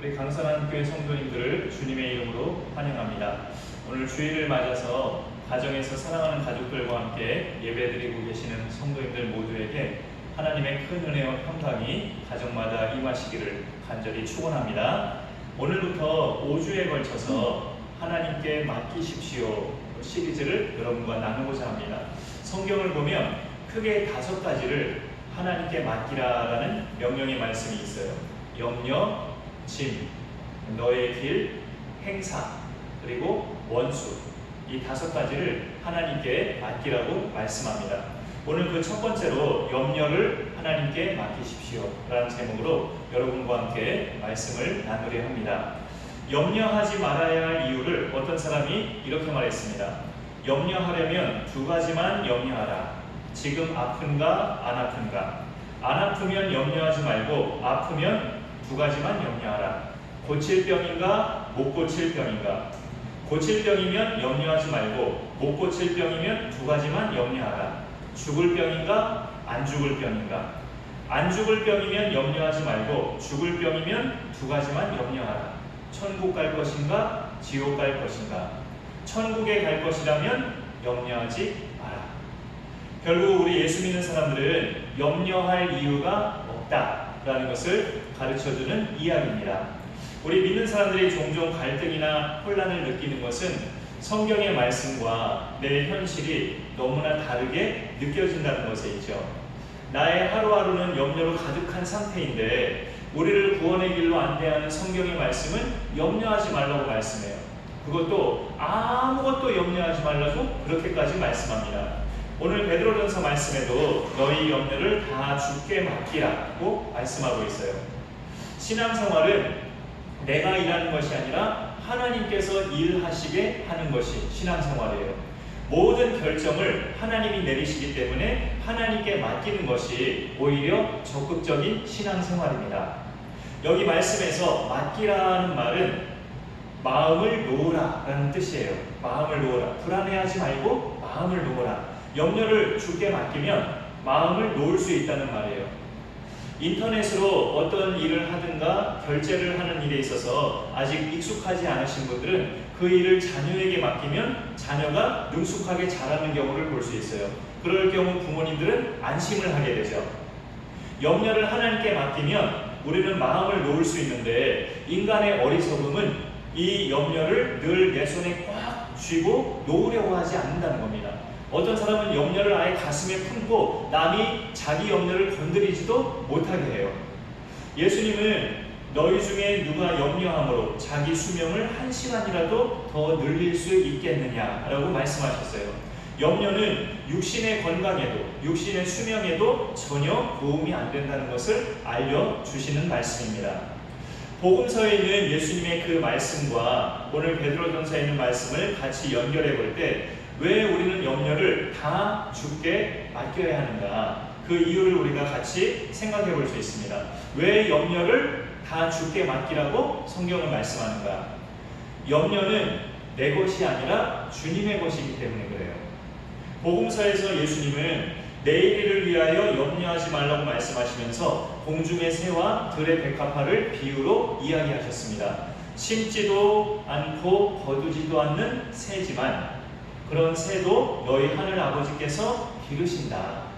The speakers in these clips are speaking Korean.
우리 강선한 교회 성도님들을 주님의 이름으로 환영합니다. 오늘 주일을 맞아서 가정에서 사랑하는 가족들과 함께 예배드리고 계시는 성도님들 모두에게 하나님의 큰 은혜와 평강이 가정마다 임하시기를 간절히 축원합니다. 오늘부터 5주에 걸쳐서 하나님께 맡기십시오 시리즈를 여러분과 나누고자 합니다. 성경을 보면 크게 5가지를 하나님께 맡기라라는 명령의 말씀이 있어요. 염려, 짐, 너의 길, 행사, 그리고 원수, 이 5가지를 하나님께 맡기라고 말씀합니다. 오늘 그 첫 번째로 염려를 하나님께 맡기십시오 라는 제목으로 여러분과 함께 말씀을 나누려 합니다. 염려하지 말아야 할 이유를 어떤 사람이 이렇게 말했습니다. 염려하려면 2가지만 염려하라. 지금 아픈가 안 아픈가. 안 아프면 염려하지 말고 아프면 2가지만 염려하라. 고칠 병인가 못 고칠 병인가. 고칠 병이면 염려하지 말고 못 고칠 병이면 2가지만 염려하라. 죽을 병인가 안 죽을 병인가. 안 죽을 병이면 염려하지 말고 죽을 병이면 2가지만 염려하라. 천국 갈 것인가 지옥 갈 것인가. 천국에 갈 것이라면 염려하지 마라. 결국 우리 예수 믿는 사람들은 염려할 이유가 없다라는 것을 가르쳐주는 이야기입니다. 우리 믿는 사람들이 종종 갈등이나 혼란을 느끼는 것은 성경의 말씀과 내 현실이 너무나 다르게 느껴진다는 것에 있죠. 나의 하루하루는 염려로 가득한 상태인데 우리를 구원의 길로 안내하는 성경의 말씀은 염려하지 말라고 말씀해요. 그것도 아무것도 염려하지 말라고 그렇게까지 말씀합니다. 오늘 베드로전서 말씀에도 너희 염려를 다 주께 맡기라고 말씀하고 있어요. 신앙생활은 내가 일하는 것이 아니라 하나님께서 일하시게 하는 것이 신앙생활이에요. 모든 결정을 하나님이 내리시기 때문에 하나님께 맡기는 것이 오히려 적극적인 신앙생활입니다. 여기 말씀에서 맡기라는 말은 마음을 놓으라 라는 뜻이에요. 마음을 놓으라. 불안해하지 말고 마음을 놓으라. 염려를 주께 맡기면 마음을 놓을 수 있다는 말이에요. 인터넷으로 어떤 일을 하든가 결제를 하는 일에 있어서 아직 익숙하지 않으신 분들은 그 일을 자녀에게 맡기면 자녀가 능숙하게 잘하는 경우를 볼 수 있어요. 그럴 경우 부모님들은 안심을 하게 되죠. 염려를 하나님께 맡기면 우리는 마음을 놓을 수 있는데 인간의 어리석음은 이 염려를 늘 내 손에 꽉 쥐고 놓으려고 하지 않는다는 겁니다. 어떤 사람은 염려를 아예 가슴에 품고 남이 자기 염려를 건드리지도 못하게 해요. 예수님은 너희 중에 누가 염려함으로 자기 수명을 1시간이라도 더 늘릴 수 있겠느냐라고 말씀하셨어요. 염려는 육신의 건강에도 육신의 수명에도 전혀 도움이 안 된다는 것을 알려주시는 말씀입니다. 복음서에 있는 예수님의 그 말씀과 오늘 베드로전서에 있는 말씀을 같이 연결해 볼 때 왜 우리는 염려를 다 주께 맡겨야 하는가? 그 이유를 우리가 같이 생각해 볼 수 있습니다. 왜 염려를 다 주께 맡기라고 성경은 말씀하는가? 염려는 내 것이 아니라 주님의 것이기 때문에 그래요. 복음서에서 예수님은 내일을 위하여 염려하지 말라고 말씀하시면서 공중의 새와 들의 백합화를 비유로 이야기하셨습니다. 심지도 않고 거두지도 않는 새지만 그런 새도 너희 하늘 아버지께서 기르신다.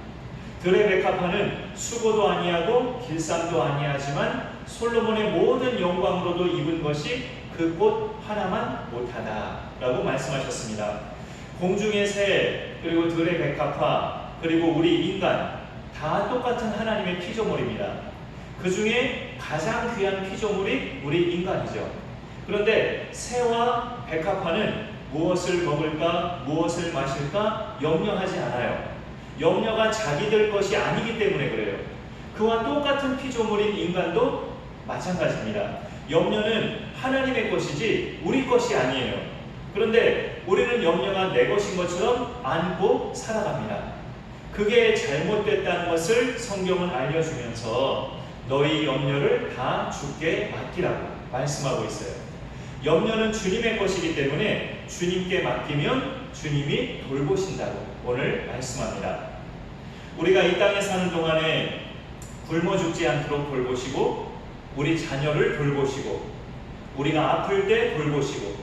들의 백합화는 수고도 아니하고 길쌈도 아니하지만 솔로몬의 모든 영광으로도 입은 것이 그 꽃 하나만 못하다 라고 말씀하셨습니다. 공중의 새 그리고 들의 백합화 그리고 우리 인간 다 똑같은 하나님의 피조물입니다. 그 중에 가장 귀한 피조물이 우리 인간이죠. 그런데 새와 백합화는 무엇을 먹을까, 무엇을 마실까 염려하지 않아요. 염려가 자기들 것이 아니기 때문에 그래요. 그와 똑같은 피조물인 인간도 마찬가지입니다. 염려는 하나님의 것이지 우리 것이 아니에요. 그런데 우리는 염려가 내 것인 것처럼 안고 살아갑니다. 그게 잘못됐다는 것을 성경은 알려주면서 너희 염려를 다 주께 맡기라고 말씀하고 있어요. 염려는 주님의 것이기 때문에 주님께 맡기면 주님이 돌보신다고 오늘 말씀합니다. 우리가 이 땅에 사는 동안에 굶어 죽지 않도록 돌보시고 우리 자녀를 돌보시고, 우리가 아플 때 돌보시고,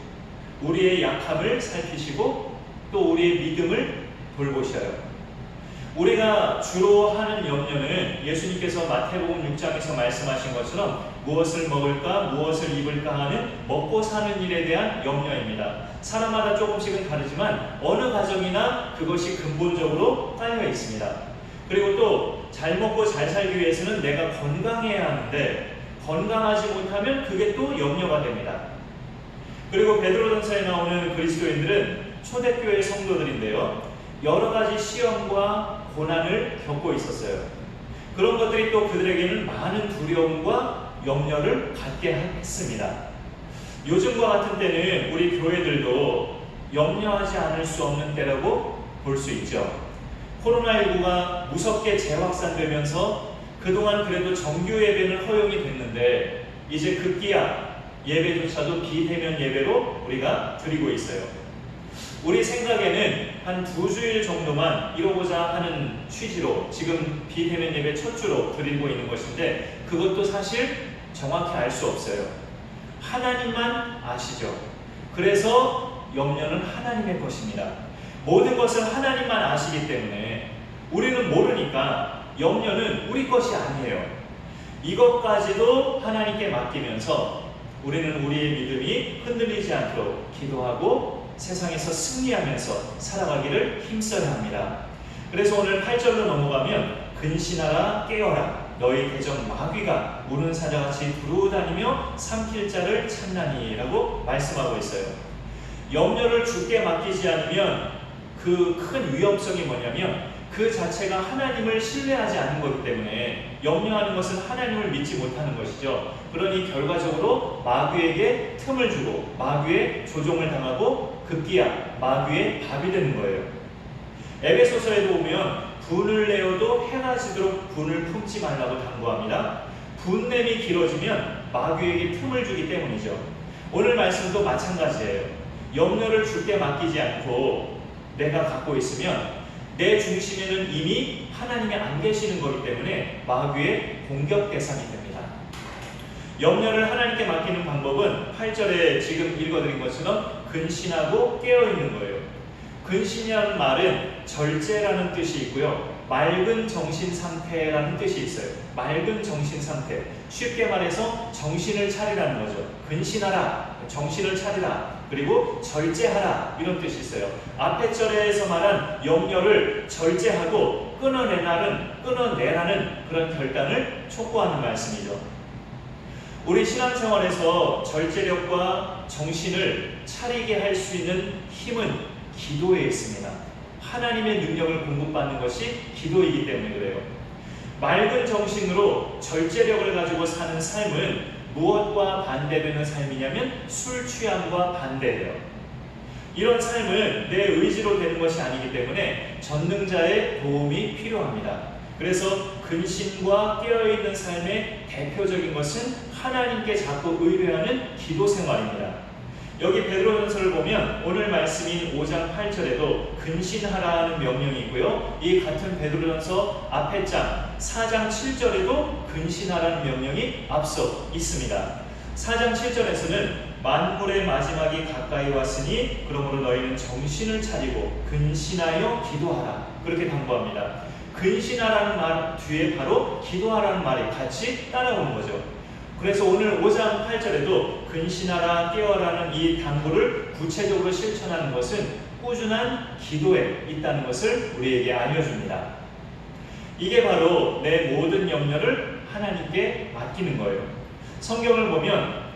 우리의 약함을 살피시고, 또 우리의 믿음을 돌보셔요. 우리가 주로 하는 염려는 예수님께서 마태복음 6장에서 말씀하신 것처럼 무엇을 먹을까, 무엇을 입을까 하는 먹고 사는 일에 대한 염려입니다. 사람마다 조금씩은 다르지만 어느 가정이나 그것이 근본적으로 깔려 있습니다. 그리고 또 잘 먹고 잘 살기 위해서는 내가 건강해야 하는데 건강하지 못하면 그게 또 염려가 됩니다. 그리고 베드로전서에 나오는 그리스도인들은 초대교회 성도들인데요, 여러 가지 시험과 고난을 겪고 있었어요. 그런 것들이 또 그들에게는 많은 두려움과 염려를 갖게 했습니다. 요즘과 같은 때는 우리 교회들도 염려하지 않을 수 없는 때라고 볼 수 있죠. 코로나19가 무섭게 재확산되면서 그동안 그래도 정규 예배는 허용이 됐는데 이제 급기야 예배조차도 비대면 예배로 우리가 드리고 있어요. 우리 생각에는 한 2주일 정도만 이루고자 하는 취지로 지금 비대면 예배 첫 주로 드리고 있는 것인데 그것도 사실 정확히 알 수 없어요. 하나님만 아시죠. 그래서 염려는 하나님의 것입니다. 모든 것을 하나님만 아시기 때문에 우리는 모르니까 염려는 우리 것이 아니에요. 이것까지도 하나님께 맡기면서 우리는 우리의 믿음이 흔들리지 않도록 기도하고 세상에서 승리하면서 살아가기를 힘써야 합니다. 그래서 오늘 8절로 넘어가면 근신하라 깨어라 너희 대적 마귀가 우는 사자같이 두루다니며 삼킬 자를 찾나니 라고 말씀하고 있어요. 염려를 주께 맡기지 않으면 그 큰 위험성이 뭐냐면 그 자체가 하나님을 신뢰하지 않는 거기 때문에 염려하는 것은 하나님을 믿지 못하는 것이죠. 그러니 결과적으로 마귀에게 틈을 주고 마귀의 조종을 당하고 급기야 마귀의 밥이 되는 거예요. 에베소서에도 보면 분을 내어도 해가 지도록 분을 품지 말라고 당부합니다. 분냄이 길어지면 마귀에게 틈을 주기 때문이죠. 오늘 말씀도 마찬가지예요. 염려를 주께 맡기지 않고 내가 갖고 있으면 내 중심에는 이미 하나님이 안 계시는 거기 때문에 마귀의 공격 대상이 됩니다. 염려를 하나님께 맡기는 방법은 8절에 지금 읽어드린 것처럼 근신하고 깨어있는 거예요. 근신이라는 말은 절제라는 뜻이 있고요, 맑은 정신 상태라는 뜻이 있어요. 맑은 정신 상태, 쉽게 말해서 정신을 차리라는 거죠. 근신하라, 정신을 차리라, 그리고 절제하라, 이런 뜻이 있어요. 앞에 절에서 말한 염려를 절제하고 끊어내라는 그런 결단을 촉구하는 말씀이죠. 우리 신앙생활에서 절제력과 정신을 차리게 할 수 있는 힘은 기도에 있습니다. 하나님의 능력을 공급받는 것이 기도이기 때문에 그래요. 맑은 정신으로 절제력을 가지고 사는 삶은 무엇과 반대되는 삶이냐면 술 취함과 반대예요. 이런 삶은 내 의지로 되는 것이 아니기 때문에 전능자의 도움이 필요합니다. 그래서 근신과 깨어있는 삶의 대표적인 것은 하나님께 자꾸 의뢰하는 기도 생활입니다. 여기 베드로전서를 보면 오늘 말씀인 5장 8절에도 근신하라는 명령이 있고요, 이 같은 베드로전서 앞에 장 4장 7절에도 근신하라는 명령이 앞서 있습니다. 4장 7절에서는 만물의 마지막이 가까이 왔으니 그러므로 너희는 정신을 차리고 근신하여 기도하라, 그렇게 당부합니다. 근신하라는 말 뒤에 바로 기도하라는 말이 같이 따라오는 거죠. 그래서 오늘 5장 8절에도 근신하라 깨어라는 이 당부를 구체적으로 실천하는 것은 꾸준한 기도에 있다는 것을 우리에게 알려줍니다. 이게 바로 내 모든 염려를 하나님께 맡기는 거예요. 성경을 보면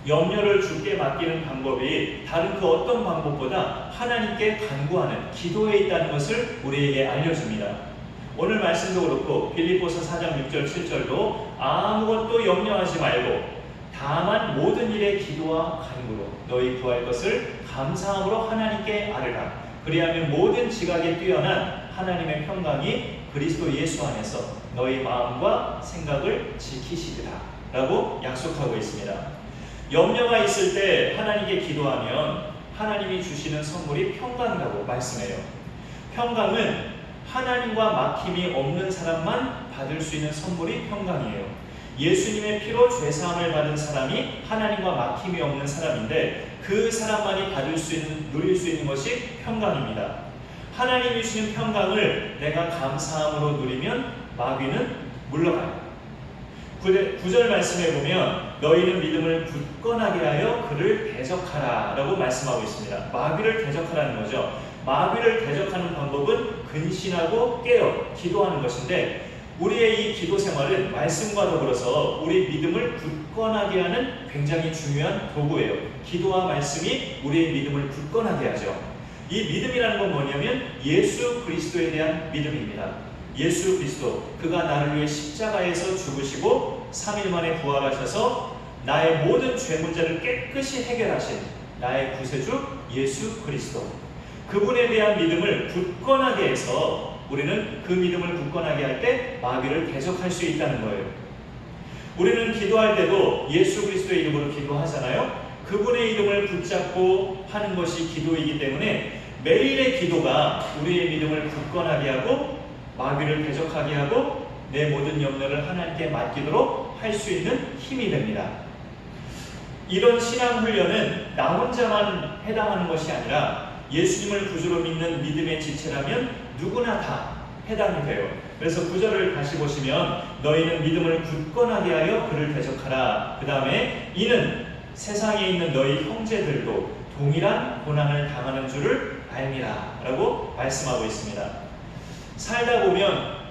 염려를 주께 맡기는 방법이 다른 그 어떤 방법보다 하나님께 간구하는 기도에 있다는 것을 우리에게 알려줍니다. 오늘 말씀도 그렇고 빌립보서 4장 6절 7절도 아무것도 염려하지 말고 다만 모든 일에 기도와 간구로 너희 구할 것을 감사함으로 하나님께 아뢰라. 그리하면 모든 지각에 뛰어난 하나님의 평강이 그리스도 예수 안에서 너희 마음과 생각을 지키시리라 라고 약속하고 있습니다. 염려가 있을 때 하나님께 기도하면 하나님이 주시는 선물이 평강이라고 말씀해요. 평강은 하나님과 막힘이 없는 사람만 받을 수 있는 선물이 평강이에요. 예수님의 피로 죄사함을 받은 사람이 하나님과 막힘이 없는 사람인데 그 사람만이 누릴 수 있는 것이 평강입니다. 하나님이 주신 평강을 내가 감사함으로 누리면 마귀는 물러가요. 9절 말씀에 보면 너희는 믿음을 굳건하게 하여 그를 대적하라 라고 말씀하고 있습니다. 마귀를 대적하라는 거죠. 마귀를 대적하는 방법은 근신하고 깨어 기도하는 것인데 우리의 이 기도 생활은 말씀과 더불어서 우리 믿음을 굳건하게 하는 굉장히 중요한 도구예요. 기도와 말씀이 우리의 믿음을 굳건하게 하죠. 이 믿음이라는 건 뭐냐면 예수 그리스도에 대한 믿음입니다. 예수 그리스도, 그가 나를 위해 십자가에서 죽으시고 3일 만에 부활하셔서 나의 모든 죄 문제를 깨끗이 해결하신 나의 구세주 예수 그리스도, 그분에 대한 믿음을 굳건하게 해서 우리는 그 믿음을 굳건하게 할 때 마귀를 대적할 수 있다는 거예요. 우리는 기도할 때도 예수 그리스도의 이름으로 기도하잖아요. 그분의 이름을 붙잡고 하는 것이 기도이기 때문에 매일의 기도가 우리의 믿음을 굳건하게 하고 마귀를 대적하게 하고 내 모든 염려를 하나님께 맡기도록 할 수 있는 힘이 됩니다. 이런 신앙 훈련은 나 혼자만 해당하는 것이 아니라 예수님을 구주로 믿는 믿음의 지체라면 누구나 다 해당이 돼요. 그래서 9절을 다시 보시면 너희는 믿음을 굳건하게 하여 그를 대적하라. 그 다음에 이는 세상에 있는 너희 형제들도 동일한 고난을 당하는 줄을 알미라 라고 말씀하고 있습니다. 살다 보면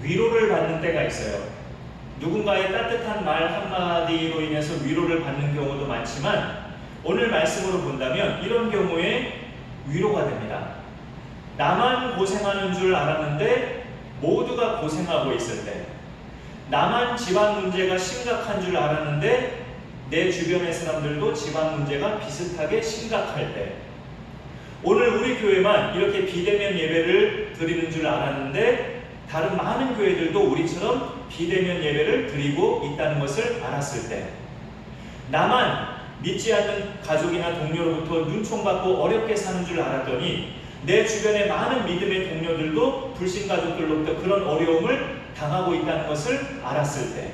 위로를 받는 때가 있어요. 누군가의 따뜻한 말 한마디로 인해서 위로를 받는 경우도 많지만 오늘 말씀으로 본다면 이런 경우에 위로가 됩니다. 나만 고생하는 줄 알았는데 모두가 고생하고 있을 때, 나만 집안 문제가 심각한 줄 알았는데 내 주변의 사람들도 집안 문제가 비슷하게 심각할 때, 오늘 우리 교회만 이렇게 비대면 예배를 드리는 줄 알았는데 다른 많은 교회들도 우리처럼 비대면 예배를 드리고 있다는 것을 알았을 때, 나만 믿지 않는 가족이나 동료로부터 눈총받고 어렵게 사는 줄 알았더니 내 주변의 많은 믿음의 동료들도 불신가족들로부터 그런 어려움을 당하고 있다는 것을 알았을 때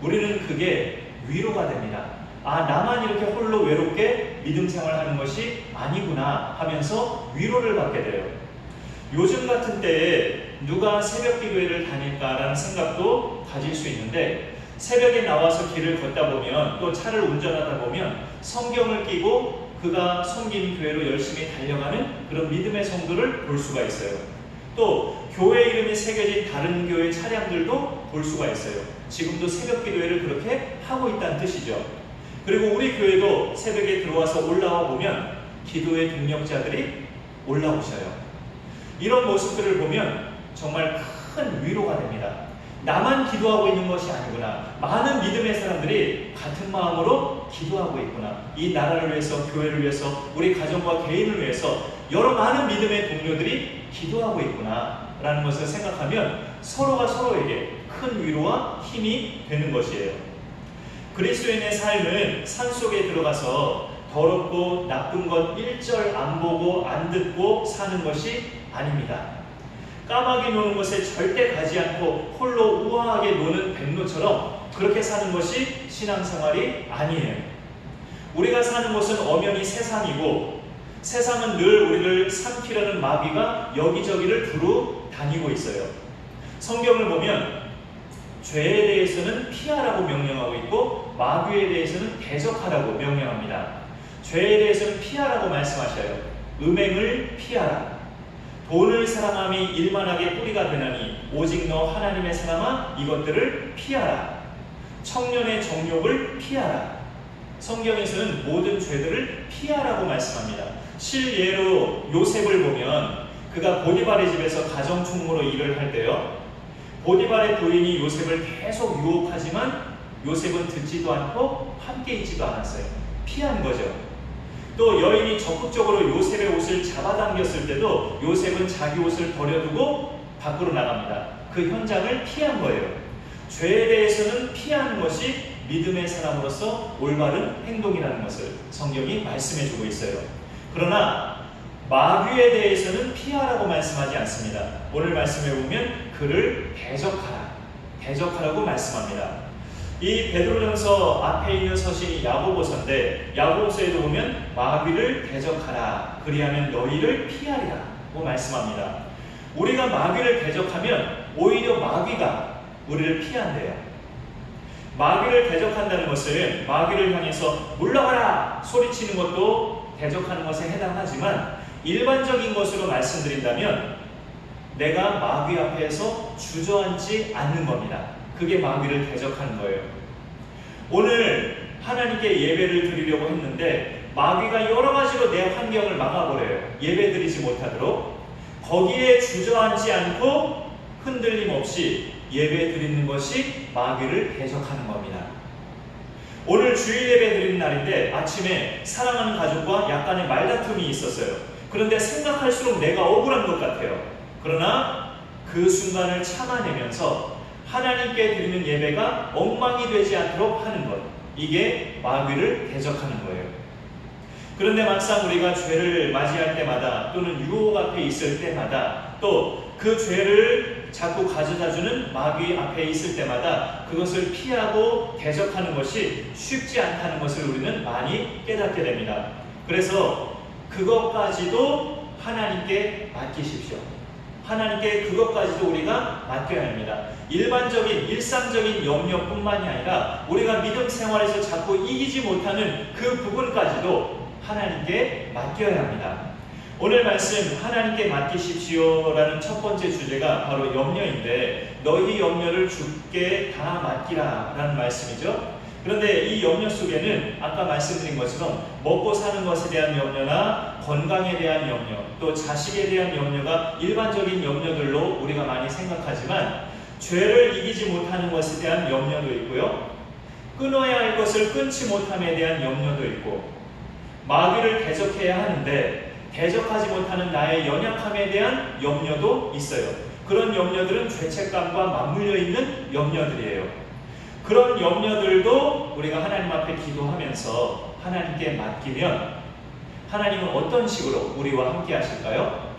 우리는 그게 위로가 됩니다. 아, 나만 이렇게 홀로 외롭게 믿음 생활하는 것이 아니구나 하면서 위로를 받게 돼요. 요즘 같은 때에 누가 새벽 기도회를 다닐까라는 생각도 가질 수 있는데 새벽에 나와서 길을 걷다 보면 또 차를 운전하다 보면 성경을 끼고 그가 섬기는 교회로 열심히 달려가는 그런 믿음의 성도를 볼 수가 있어요. 또 교회 이름이 새겨진 다른 교회 차량들도 볼 수가 있어요. 지금도 새벽 기도회를 그렇게 하고 있다는 뜻이죠. 그리고 우리 교회도 새벽에 들어와서 올라와 보면 기도의 동력자들이 올라오셔요. 이런 모습들을 보면 정말 큰 위로가 됩니다. 나만 기도하고 있는 것이 아니구나. 많은 믿음의 사람들이 같은 마음으로 기도하고 있구나. 이 나라를 위해서, 교회를 위해서, 우리 가정과 개인을 위해서 여러 많은 믿음의 동료들이 기도하고 있구나 라는 것을 생각하면 서로가 서로에게 큰 위로와 힘이 되는 것이에요. 그리스도인의 삶은 산속에 들어가서 더럽고 나쁜 것 일절 안 보고 안 듣고 사는 것이 아닙니다. 까마귀 노는 곳에 절대 가지 않고 홀로 우아하게 노는 백로처럼 그렇게 사는 것이 신앙생활이 아니에요. 우리가 사는 곳은 엄연히 세상이고 세상은 늘 우리를 삼키려는 마귀가 여기저기를 두루 다니고 있어요. 성경을 보면 죄에 대해서는 피하라고 명령하고 있고 마귀에 대해서는 대적하라고 명령합니다. 죄에 대해서는 피하라고 말씀하셔요. 음행을 피하라. 돈을 사랑함이 일만하게 뿌리가 되나니 오직 너 하나님의 사랑아 이것들을 피하라. 청년의 정욕을 피하라. 성경에서는 모든 죄들을 피하라고 말씀합니다. 실예로 요셉을 보면 그가 보디발의 집에서 가정총무로 일을 할 때요, 보디발의 부인이 요셉을 계속 유혹하지만 요셉은 듣지도 않고 함께 있지도 않았어요. 피한 거죠. 또 여인이 적극적으로 요셉의 옷을 잡아당겼을 때도 요셉은 자기 옷을 버려두고 밖으로 나갑니다. 그 현장을 피한 거예요. 죄에 대해서는 피하는 것이 믿음의 사람으로서 올바른 행동이라는 것을 성경이 말씀해주고 있어요. 그러나 마귀에 대해서는 피하라고 말씀하지 않습니다. 오늘 말씀해 보면 그를 대적하라. 대적하라고 말씀합니다. 이 베드로전서 앞에 있는 서신이 야고보서인데 야고보서에도 보면 마귀를 대적하라 그리하면 너희를 피하리라고 말씀합니다. 우리가 마귀를 대적하면 오히려 마귀가 우리를 피한대요. 마귀를 대적한다는 것은 마귀를 향해서 물러가라 소리치는 것도 대적하는 것에 해당하지만 일반적인 것으로 말씀드린다면 내가 마귀 앞에서 주저앉지 않는 겁니다. 그게 마귀를 대적하는 거예요. 오늘 하나님께 예배를 드리려고 했는데 마귀가 여러 가지로 내 환경을 막아버려요. 예배 드리지 못하도록. 거기에 주저앉지 않고 흔들림 없이 예배 드리는 것이 마귀를 대적하는 겁니다. 오늘 주일 예배 드리는 날인데 아침에 사랑하는 가족과 약간의 말다툼이 있었어요. 그런데 생각할수록 내가 억울한 것 같아요. 그러나 그 순간을 참아내면서 하나님께 드리는 예배가 엉망이 되지 않도록 하는 것, 이게 마귀를 대적하는 거예요. 그런데 막상 우리가 죄를 맞이할 때마다 또는 유혹 앞에 있을 때마다 또 그 죄를 자꾸 가져다주는 마귀 앞에 있을 때마다 그것을 피하고 대적하는 것이 쉽지 않다는 것을 우리는 많이 깨닫게 됩니다. 그래서 그것까지도 하나님께 맡기십시오. 하나님께 그것까지도 우리가 맡겨야 합니다. 일반적인 일상적인 염려뿐만이 아니라 우리가 믿음 생활에서 자꾸 이기지 못하는 그 부분까지도 하나님께 맡겨야 합니다. 오늘 말씀 하나님께 맡기십시오라는 첫 번째 주제가 바로 염려인데 너희 염려를 주께 다 맡기라 라는 말씀이죠. 그런데 이 염려 속에는 아까 말씀드린 것처럼 먹고 사는 것에 대한 염려나 건강에 대한 염려, 또 자식에 대한 염려가 일반적인 염려들로 우리가 많이 생각하지만 죄를 이기지 못하는 것에 대한 염려도 있고요. 끊어야 할 것을 끊지 못함에 대한 염려도 있고 마귀를 대적해야 하는데 대적하지 못하는 나의 연약함에 대한 염려도 있어요. 그런 염려들은 죄책감과 맞물려 있는 염려들이에요. 그런 염려들도 우리가 하나님 앞에 기도하면서 하나님께 맡기면 하나님은 어떤 식으로 우리와 함께 하실까요?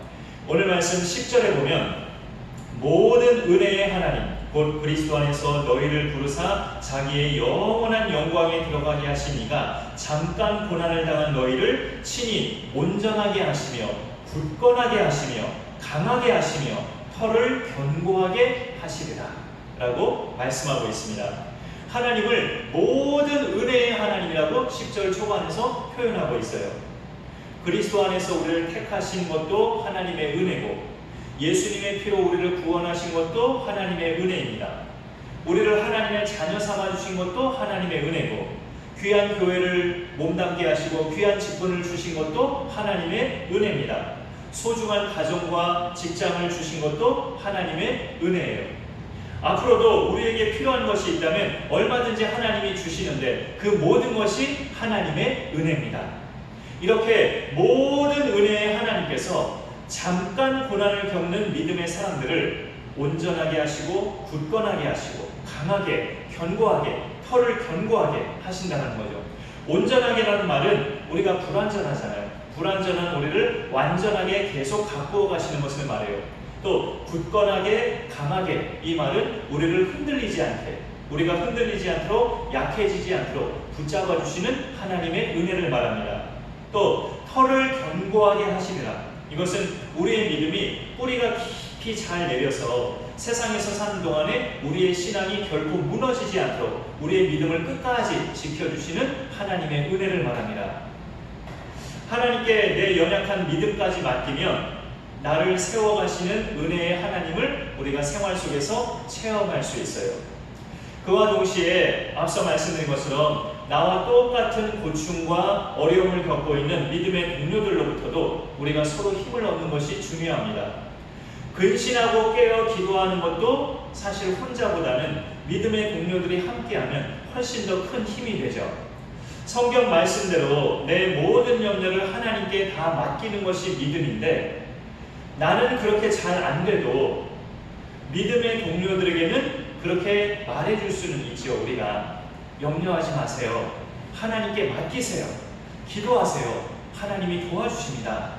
오늘 말씀 10절에 보면 모든 은혜의 하나님 곧 그리스도 안에서 너희를 부르사 자기의 영원한 영광에 들어가게 하시니가 잠깐 고난을 당한 너희를 친히 온전하게 하시며 굳건하게 하시며 강하게 하시며 털을 견고하게 하시리라 라고 말씀하고 있습니다. 하나님을 모든 은혜의 하나님이라고 10절 초반에서 표현하고 있어요. 그리스도 안에서 우리를 택하신 것도 하나님의 은혜고 예수님의 피로 우리를 구원하신 것도 하나님의 은혜입니다. 우리를 하나님의 자녀 삼아주신 것도 하나님의 은혜고 귀한 교회를 몸담게 하시고 귀한 직분을 주신 것도 하나님의 은혜입니다. 소중한 가정과 직장을 주신 것도 하나님의 은혜예요. 앞으로도 우리에게 필요한 것이 있다면 얼마든지 하나님이 주시는데 그 모든 것이 하나님의 은혜입니다. 이렇게 모든 은혜의 하나님께서 잠깐 고난을 겪는 믿음의 사람들을 온전하게 하시고 굳건하게 하시고 강하게 견고하게 털을 견고하게 하신다는 거죠. 온전하게라는 말은 우리가 불완전하잖아요. 불완전한 우리를 완전하게 계속 가꾸어 가시는 것을 말해요. 또 굳건하게 강하게 이 말은 우리를 흔들리지 않게 우리가 흔들리지 않도록 약해지지 않도록 붙잡아 주시는 하나님의 은혜를 말합니다. 또 털을 견고하게 하시리라. 이것은 우리의 믿음이 뿌리가 깊이 잘 내려서 세상에서 사는 동안에 우리의 신앙이 결코 무너지지 않도록 우리의 믿음을 끝까지 지켜주시는 하나님의 은혜를 말합니다. 하나님께 내 연약한 믿음까지 맡기면 나를 세워가시는 은혜의 하나님을 우리가 생활 속에서 체험할 수 있어요. 그와 동시에 앞서 말씀드린 것처럼 나와 똑같은 고충과 어려움을 겪고 있는 믿음의 동료들로부터도 우리가 서로 힘을 얻는 것이 중요합니다. 근신하고 깨어 기도하는 것도 사실 혼자보다는 믿음의 동료들이 함께하면 훨씬 더 큰 힘이 되죠. 성경 말씀대로 내 모든 염려를 하나님께 다 맡기는 것이 믿음인데 나는 그렇게 잘 안 돼도 믿음의 동료들에게는 그렇게 말해줄 수는 있죠. 우리가 염려하지 마세요. 하나님께 맡기세요. 기도하세요. 하나님이 도와주십니다.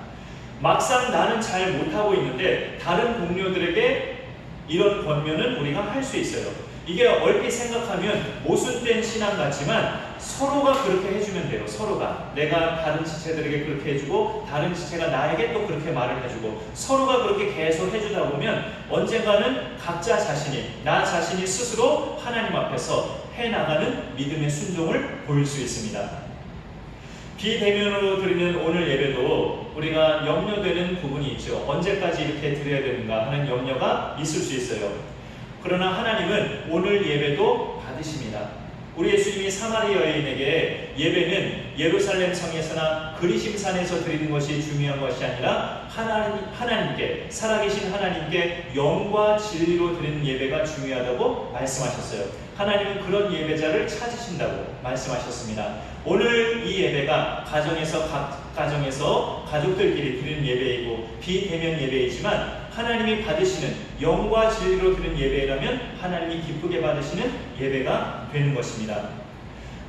막상 나는 잘 못하고 있는데 다른 동료들에게 이런 권면은 우리가 할 수 있어요. 이게 얼핏 생각하면 모순된 신앙 같지만 서로가 그렇게 해주면 돼요. 서로가. 내가 다른 지체들에게 그렇게 해주고 다른 지체가 나에게 또 그렇게 말을 해주고 서로가 그렇게 계속 해주다 보면 언젠가는 각자 자신이, 나 자신이 스스로 하나님 앞에서 해나가는 믿음의 순종을 보일 수 있습니다. 비대면으로 드리는 오늘 예배도 우리가 염려되는 부분이 있죠. 언제까지 이렇게 드려야 되는가 하는 염려가 있을 수 있어요. 그러나 하나님은 오늘 예배도 받으십니다. 우리 예수님이 사마리 여인에게 예배는 예루살렘 성에서나 그리심산에서 드리는 것이 중요한 것이 아니라 하나님께, 살아계신 하나님께 영과 진리로 드리는 예배가 중요하다고 말씀하셨어요. 하나님은 그런 예배자를 찾으신다고 말씀하셨습니다. 오늘 이 예배가 각 가정에서 가족들끼리 드리는 예배이고 비대면 예배이지만 하나님이 받으시는 영과 진리로 드리는 예배라면 하나님이 기쁘게 받으시는 예배가 되는 것입니다.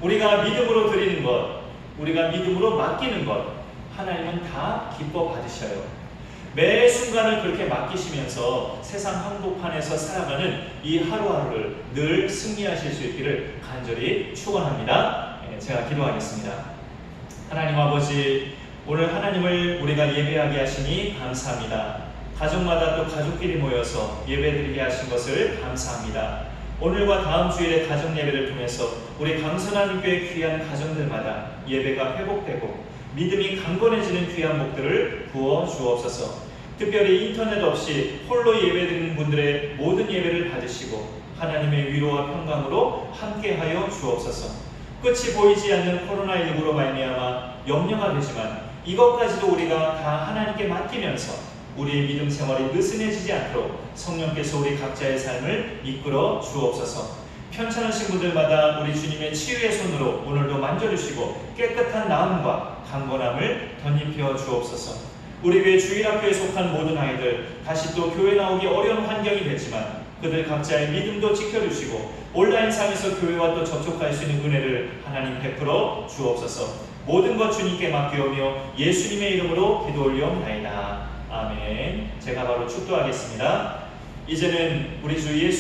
우리가 믿음으로 드리는 것, 우리가 믿음으로 맡기는 것, 하나님은 다 기뻐 받으셔요. 매 순간을 그렇게 맡기시면서 세상 한복판에서 살아가는 이 하루하루를 늘 승리하실 수 있기를 간절히 축원합니다. 제가 기도하겠습니다. 하나님 아버지, 오늘 하나님을 우리가 예배하게 하시니 감사합니다. 가족마다 또 가족끼리 모여서 예배드리게 하신 것을 감사합니다. 오늘과 다음 주일의 가정 예배를 통해서 우리 강선한 교회 귀한 가정들마다 예배가 회복되고 믿음이 강건해지는 귀한 목들을 부어 주옵소서. 특별히 인터넷 없이 홀로 예배드리는 분들의 모든 예배를 받으시고 하나님의 위로와 평강으로 함께하여 주옵소서. 끝이 보이지 않는 코로나19로 말미암아 염려가 되지만 이것까지도 우리가 다 하나님께 맡기면서 우리의 믿음 생활이 느슨해지지 않도록 성령께서 우리 각자의 삶을 이끌어 주옵소서. 편찮으신 분들마다 우리 주님의 치유의 손으로 오늘도 만져주시고 깨끗한 나음과 강건함을 덧입혀 주옵소서. 우리 교회 주일학교에 속한 모든 아이들 다시 또 교회 나오기 어려운 환경이 됐지만 그들 각자의 믿음도 지켜주시고 온라인상에서 교회와 또 접촉할 수 있는 은혜를 하나님 베풀어 주옵소서. 모든 것 주님께 맡겨오며 예수님의 이름으로 기도 올려옵나이다. 아멘. 제가 바로 축도하겠습니다. 이제는 우리 주 예수